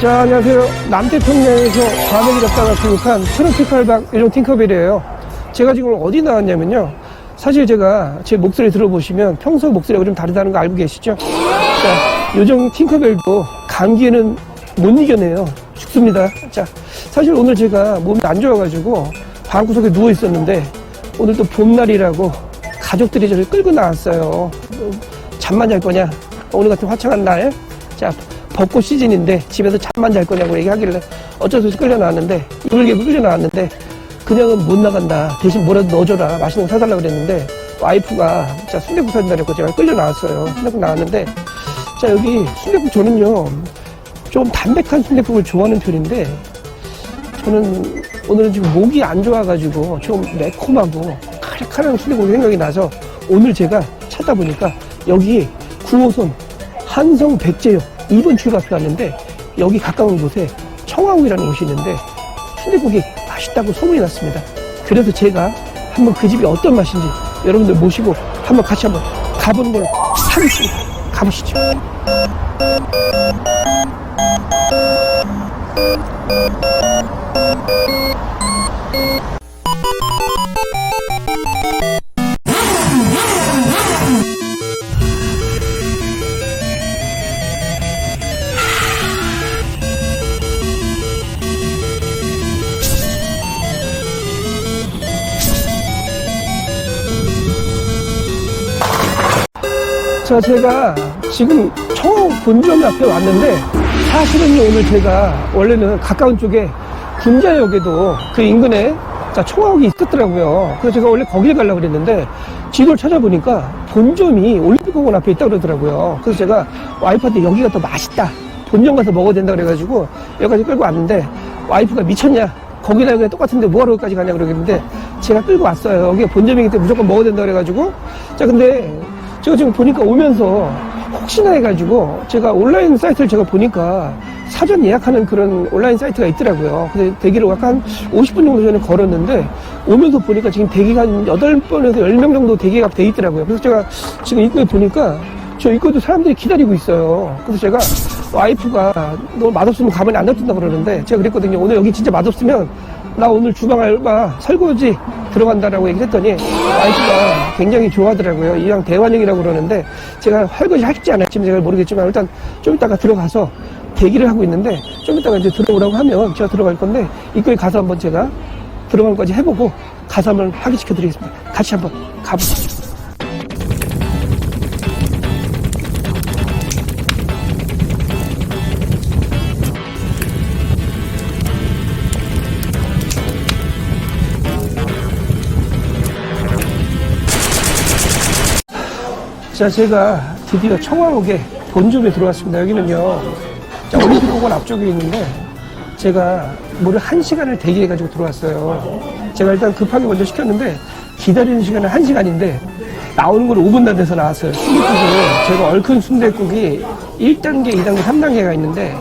자, 안녕하세요. 남태평양에서 과메기 잡다가 귀국한 트로피칼박 일종 팅커벨이에요. 제가 지금 어디 나왔냐면요. 사실 제가 제 목소리 들어보시면 평소 목소리가 좀 다르다는 거 알고 계시죠? 자, 요정 팅커벨도 감기에는 못 이겨내요. 죽습니다. 자, 사실 오늘 제가 몸이 안 좋아가지고 방구석에 누워 있었는데 오늘 또 봄날이라고 가족들이 저를 끌고 나왔어요. 잠만 잘 거냐? 오늘 같은 화창한 날. 자, 벚꽃 시즌인데 집에서 잠만 잘 거냐고 얘기하길래 어쩔 수 없이 끌려 나왔는데, 이불개고 끌려 나왔는데 그냥은 못 나간다. 대신 뭐라도 넣어줘라. 맛있는 거 사달라고 그랬는데 와이프가 자, 순댓국 사준다고 제가 끌려 나왔어요. 순댓국 나왔는데, 자, 여기 순댓국 저는요 좀 담백한 순댓국을 좋아하는 편인데 저는 오늘은 지금 목이 안 좋아가지고 좀 매콤하고 카락카락한 순댓국이 생각이 나서 오늘 제가 찾다 보니까 여기 9호선 한성 백제역 2번 출구앞에 왔는데 여기 가까운 곳에 청아옥이라는 곳이 있는데 순댓국이 맛있다고 소문이 났습니다. 그래서 제가 한번 그 집이 어떤 맛인지 여러분들 모시고 한번 같이 한번 가보는 걸 하겠습니다. 가보시죠. 자, 제가 지금 청아옥 본점 앞에 왔는데 사실은요, 오늘 제가 원래는 가까운 쪽에 군자역에도 그 인근에 자, 청아옥이 있었더라고요. 그래서 제가 원래 거기에 가려고 그랬는데 지도를 찾아보니까 본점이 올림픽공원 앞에 있다고 그러더라고요. 그래서 제가 와이프한테 여기가 더 맛있다, 본점 가서 먹어야 된다 그래가지고 여기까지 끌고 왔는데 와이프가 미쳤냐, 거기나 여기나 똑같은데 뭐하러 여기까지 가냐 그러겠는데 제가 끌고 왔어요. 여기가 본점이기 때문에 무조건 먹어야 된다 그래가지고. 자, 근데 제가 지금 보니까 오면서 혹시나 해가지고 제가 온라인 사이트를 제가 보니까 사전 예약하는 그런 온라인 사이트가 있더라고요. 근데 대기를 약간 50분 정도 전에 걸었는데 오면서 보니까 지금 대기가 한 8번에서 10명 정도 대기가 돼 있더라고요. 그래서 제가 지금 입구에 보니까 저 입구에도 사람들이 기다리고 있어요. 그래서 제가 와이프가 너 맛없으면 가만히 안 놔둔다 그러는데 제가 그랬거든요. 오늘 여기 진짜 맛없으면 나 오늘 주방 알바 설거지 들어간다라고 얘기를 했더니 와이프가 굉장히 좋아하더라고요. 이왕 대환영이라고 그러는데 제가 설거지 할지 안 할지 제가 모르겠지만 일단 좀 이따가 들어가서 대기를 하고 있는데 좀 이따가 이제 들어오라고 하면 제가 들어갈 건데 입구에 가서 한번 제가 들어간 것까지 해보고 가서 한번 확인시켜 드리겠습니다. 같이 한번 가보시죠. 자, 제가 드디어 청아옥에 본점에 들어왔습니다. 여기는요, 자, 올림픽공원 앞쪽에 있는데 제가 무려 1시간을 대기해가지고 들어왔어요. 제가 일단 급하게 먼저 시켰는데 기다리는 시간은 1시간인데 나오는 건 5분 안 돼서 나왔어요. 순댓국을 제가 얼큰 순댓국이 1단계, 2단계, 3단계가 있는데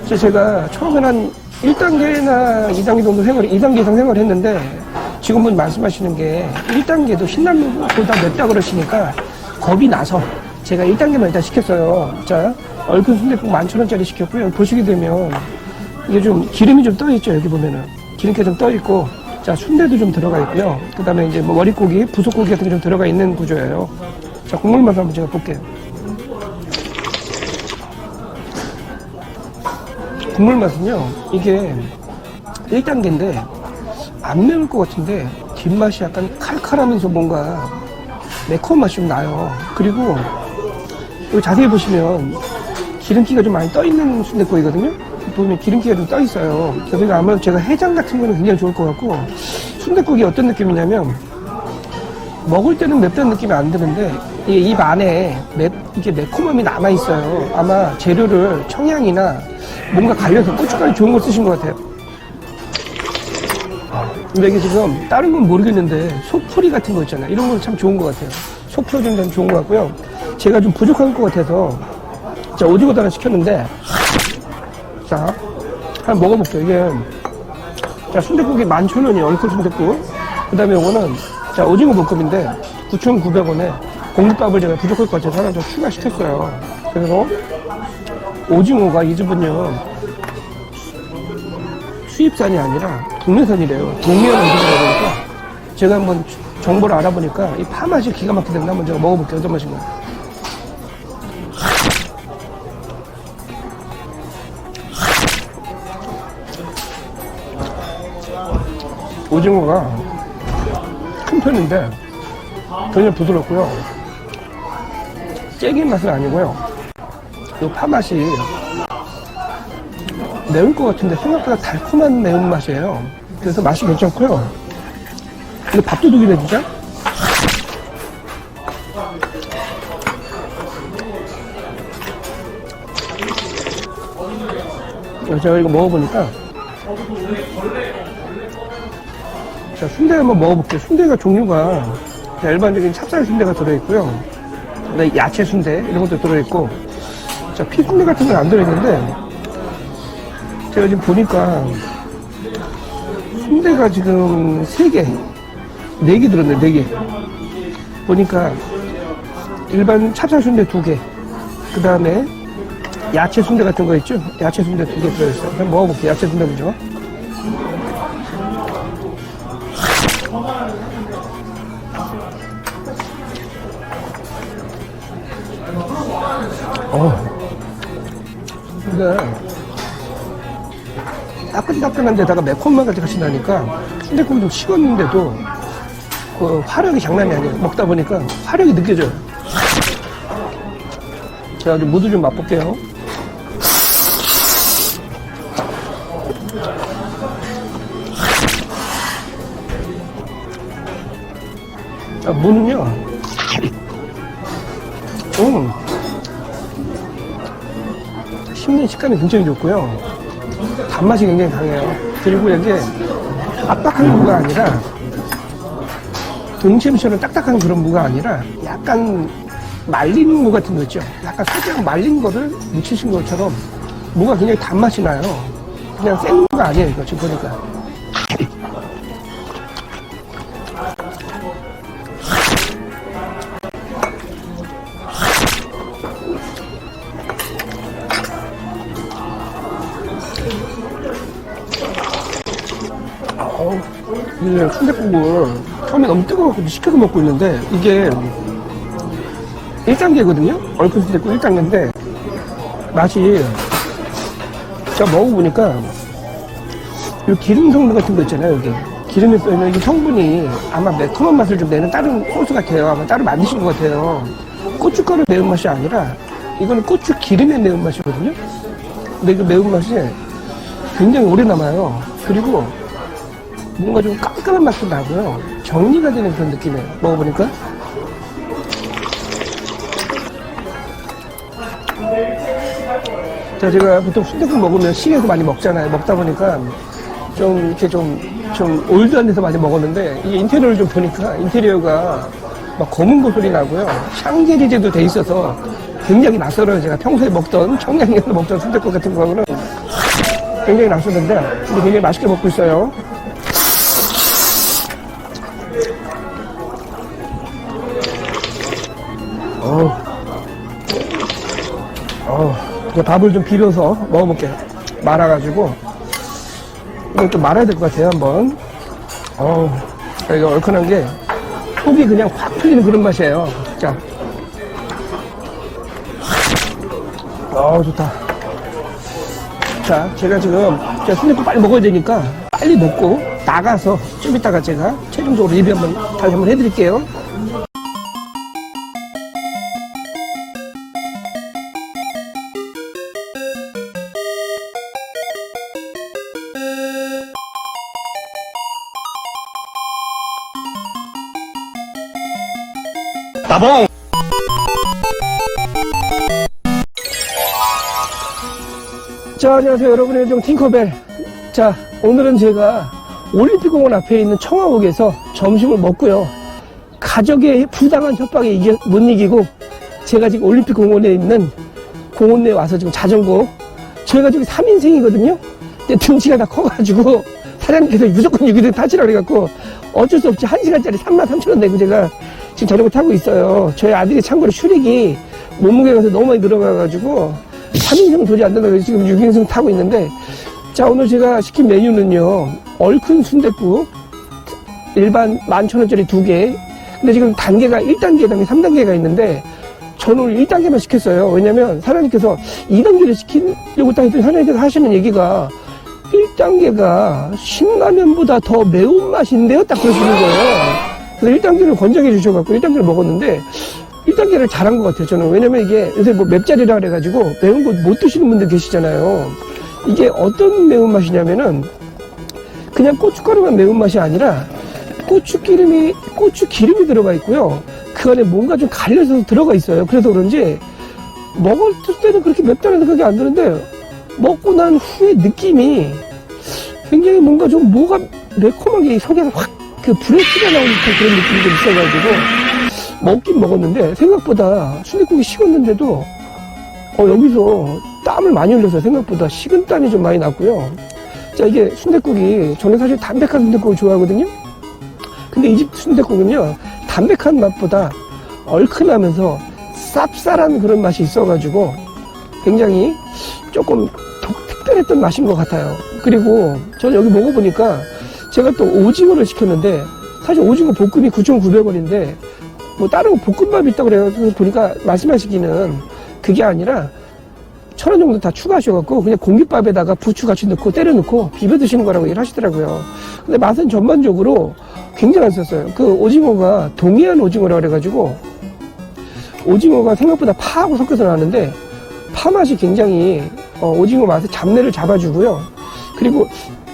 제가 처음에는 한 1단계나 2단계 정도 2단계 이상 생활을 했는데 지금은 말씀하시는 게 1단계도 신라면보다 맵다 그러시니까 겁이 나서 제가 1단계만 일단 시켰어요. 자, 얼큰 순댓국 11,000원짜리 시켰고요. 보시게 되면 이게 좀 기름이 좀 떠있죠. 여기 보면은 기름기가 좀 떠있고, 자, 순대도 좀 들어가 있고요. 그 다음에 이제 뭐 머릿고기, 부속고기 같은 게 좀 들어가 있는 구조예요. 자, 국물 맛을 한번 제가 볼게요. 국물 맛은요, 이게 1단계인데 안 매울 것 같은데 뒷맛이 약간 칼칼하면서 뭔가 매콤한 맛이 좀 나요. 그리고 여기 자세히 보시면 기름기가 좀 많이 떠있는 순댓국이거든요. 보면 기름기가 좀 떠있어요. 그래서 아무래도 제가 해장 같은 거는 굉장히 좋을 것 같고, 순댓국이 어떤 느낌이냐면 먹을 때는 맵다는 느낌이 안 드는데 이게 입 안에 이게 매콤함이 남아있어요. 아마 재료를 청양이나 뭔가 갈려서 고춧가루 좋은 걸 쓰신 것 같아요. 근데 이게 지금 다른 건 모르겠는데 소풀이 같은 거 있잖아요. 이런 건 참 좋은 것 같아요. 속 풀어주는 데는 좋은 것 같고요. 제가 좀 부족한 것 같아서 자, 오징어도 하나 시켰는데 자, 한번 먹어볼게요. 이게 자, 순댓국이 11,000원이에요. 얼큰 순댓국. 그 다음에 이거는 자, 오징어 볶음인데 9,900원에 공깃밥을 제가 부족할 것 같아서 하나 더 추가시켰어요. 그래서 오징어가 이 집은요 수입산이 아니라 국내산이래요. 동해안 음식이라 보니까 제가 한번 정보를 알아보니까 이 파 맛이 기가 막히던데 한번 제가 먹어볼게요. 어떤 맛인가. 오징어가 큰 편인데 굉장히 부드럽고요. 째긴 맛은 아니고요. 이 파 맛이 매울 것 같은데 생각보다 달콤한 매운맛이에요. 그래서 맛이 괜찮고요. 근데 밥도둑이네 진짜. 제가 이거 먹어보니까 자, 순대 한번 먹어볼게요. 순대가 종류가 일반적인 찹쌀 순대가 들어있고요. 그다음에 야채 순대 이런 것도 들어있고, 자, 피순대 같은 건 안 들어있는데 제가 지금 보니까 순대가 지금 3개, 4개 들었네. 4개 보니까 일반 찹쌀 순대 2개, 그 다음에 야채 순대 같은 거 있죠? 야채 순대 2개 들어있어요. 한번 먹어볼게요. 야채 순대 먼저. 근데 따끈따끈한 데다가 매콤맛까지 같이 나니까 순댓국이 좀 식었는데도 그 화력이 장난이 아니에요. 먹다 보니까 화력이 느껴져요. 제가 좀 무도 좀 맛볼게요. 자, 무는요, 씹는 식감이 굉장히 좋고요. 단맛이 굉장히 강해요. 그리고 이게 압박한 무가 아니라, 등심처럼 딱딱한 그런 무가 아니라 약간 말린 무 같은 거 있죠. 약간 살짝 말린 거를 묻히신 것처럼 무가 굉장히 단맛이 나요. 그냥 생무가 아니에요. 이거 지금 보니까. 이게 순댓국을 처음에 너무 뜨거워서 식혀서 먹고 있는데 이게 1단계거든요? 얼큰 순댓국 1단계인데 맛이 제가 먹어보니까 이 기름 성분 같은 거 있잖아요. 여기 기름에 써있는 이 성분이 아마 매콤한 맛을 좀 내는 다른 소스 같아요. 아마 따로 만드신 것 같아요. 고춧가루 매운맛이 아니라 이거는 고추 기름의 매운맛이거든요. 근데 그 매운맛이 굉장히 오래 남아요. 그리고 뭔가 좀 깜깜한 맛도 나고요. 정리가 되는 그런 느낌이에요. 먹어보니까. 자, 제가 보통 순댓국 먹으면 시내에서 많이 먹잖아요. 먹다 보니까 좀 이렇게 좀 올드한 데서 많이 먹었는데 이 인테리어를 좀 보니까 인테리어가 막 검은 고 소리 나고요. 샹제리제도 돼 있어서 굉장히 낯설어요. 제가 평소에 먹던 청량리에서 먹던 순댓국 같은 거는 굉장히 낯설는데 근데 굉장히 맛있게 먹고 있어요. 밥을 좀 비벼서 먹어볼게요. 말아가지고. 이거 좀 말아야 될 것 같아요, 한번. 이거 얼큰한 게 속이 그냥 확 풀리는 그런 맛이에요. 자. 좋다. 자, 제가 지금 순댓국 빨리 먹어야 되니까 빨리 먹고 나가서 좀 이따가 제가 최종적으로 리뷰 다시 한번 해드릴게요. 따봉! 자, 안녕하세요. 여러분의 요정 팅커벨. 자, 오늘은 제가 올림픽공원 앞에 있는 청화옥에서 점심을 먹고요. 가족의 부당한 협박에 못 이기고 제가 지금 올림픽공원에 있는 공원 내에 와서 지금 자전거, 저희가 지금 3인승이거든요. 근데 등치가 다 커가지고 사장님께서 무조건 여기서 타시라고 그래갖고 어쩔 수 없이 1시간짜리 33,000원 내고 제가 지금 자전거 타고 있어요. 저희 아들이 참고로 슈렉이 몸무게가 너무 많이 늘어가가지고 3인승 도저히 안 된다고 지금 6인승 타고 있는데 자, 오늘 제가 시킨 메뉴는요, 얼큰 순댓국, 일반 11,000원짜리 2개. 근데 지금 단계가 1단계, 3단계가 있는데, 저는 오늘 1단계만 시켰어요. 왜냐면 사장님께서 2단계를 시키려고 딱 했더니 사장님께서 하시는 얘기가 1단계가 신라면보다 더 매운맛인데요? 딱 그러시는 거예요. 그래서 1단계를 권장해 주셔갖고 1단계를 먹었는데, 1단계를 잘한 것 같아요, 저는. 왜냐면 이게 요새 뭐 맵자리라 그래가지고 매운 거 못 드시는 분들 계시잖아요. 이게 어떤 매운맛이냐면은 그냥 고춧가루만 매운맛이 아니라 고추 기름이 들어가 있고요. 그 안에 뭔가 좀 갈려서 들어가 있어요. 그래서 그런지 먹었을 때는 그렇게 맵다는 생각이 안 드는데 먹고 난 후에 느낌이 굉장히 뭔가 좀 뭐가 매콤하게 속에서 확 그 불에 튀어 나오는 그런 느낌이 좀 있어가지고 먹긴 먹었는데 생각보다 순댓국이 식었는데도 여기서 땀을 많이 흘려서 생각보다 식은 땀이 좀 많이 났고요. 자, 이게 순댓국이 저는 사실 담백한 순댓국을 좋아하거든요. 근데 이 집 순댓국은요, 담백한 맛보다 얼큰하면서 쌉쌀한 그런 맛이 있어가지고 굉장히 조금 특별했던 맛인 것 같아요. 그리고 저는 여기 먹어보니까 제가 또 오징어를 시켰는데 사실 오징어 볶음이 9,900원인데 뭐 다른 볶음밥이 있다고 그래서 보니까 말씀하시기는 그게 아니라 1,000원 정도 다 추가하셔갖고 그냥 공깃밥에다가 부추 같이 넣고 때려 넣고 비벼 드시는 거라고 얘기를 하시더라고요. 근데 맛은 전반적으로 굉장히 맛있었어요. 그 오징어가 동해안 오징어라고 그래가지고 오징어가 생각보다 파하고 섞여서 나는데 파 맛이 굉장히 오징어 맛의 잡내를 잡아주고요. 그리고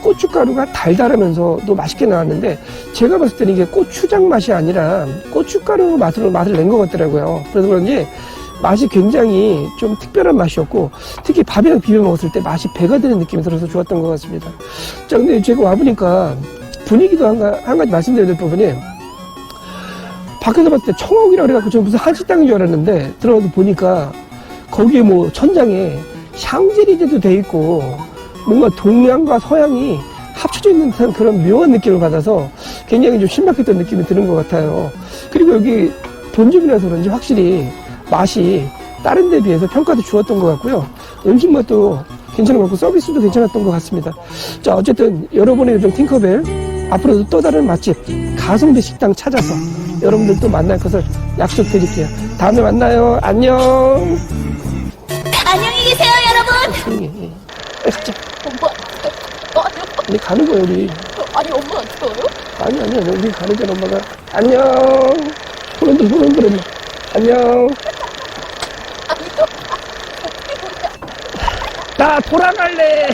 고춧가루가 달달하면서도 맛있게 나왔는데 제가 봤을 때는 이게 고추장 맛이 아니라 고춧가루 맛을 낸 것 같더라고요. 그래서 그런지 맛이 굉장히 좀 특별한 맛이었고 특히 밥이랑 비벼 먹었을 때 맛이 배가 되는 느낌이 들어서 좋았던 것 같습니다. 자, 근데 제가 와보니까 분위기도 한 가지 말씀드려야 될 부분이 밖에서 봤을 때 청옥이라고 그래갖고 저는 무슨 한식당인 줄 알았는데 들어가서 보니까 거기에 뭐 천장에 샹젤리제도 돼 있고 뭔가 동양과 서양이 합쳐져 있는 듯한 그런 묘한 느낌을 받아서 굉장히 좀 신박했던 느낌이 드는 것 같아요. 그리고 여기 본점이라서 그런지 확실히 맛이 다른 데 비해서 평가도 좋았던 것 같고요. 음식 맛도 괜찮은 것 같고 서비스도 괜찮았던 것 같습니다. 자, 어쨌든 여러분의 요즘 팅커벨 앞으로도 또 다른 맛집 가성비 식당 찾아서 여러분들 또 만날 것을 약속드릴게요. 다음에 만나요. 안녕. 안녕히 계세요, 여러분. 예. 진짜. 엄마, 우리 가는 거야, 우리. 아니, 엄마 안 좋아요? 아니, 우리 가는 거야, 엄마가. 안녕. 손 흔들어. 안녕. 나 돌아갈래.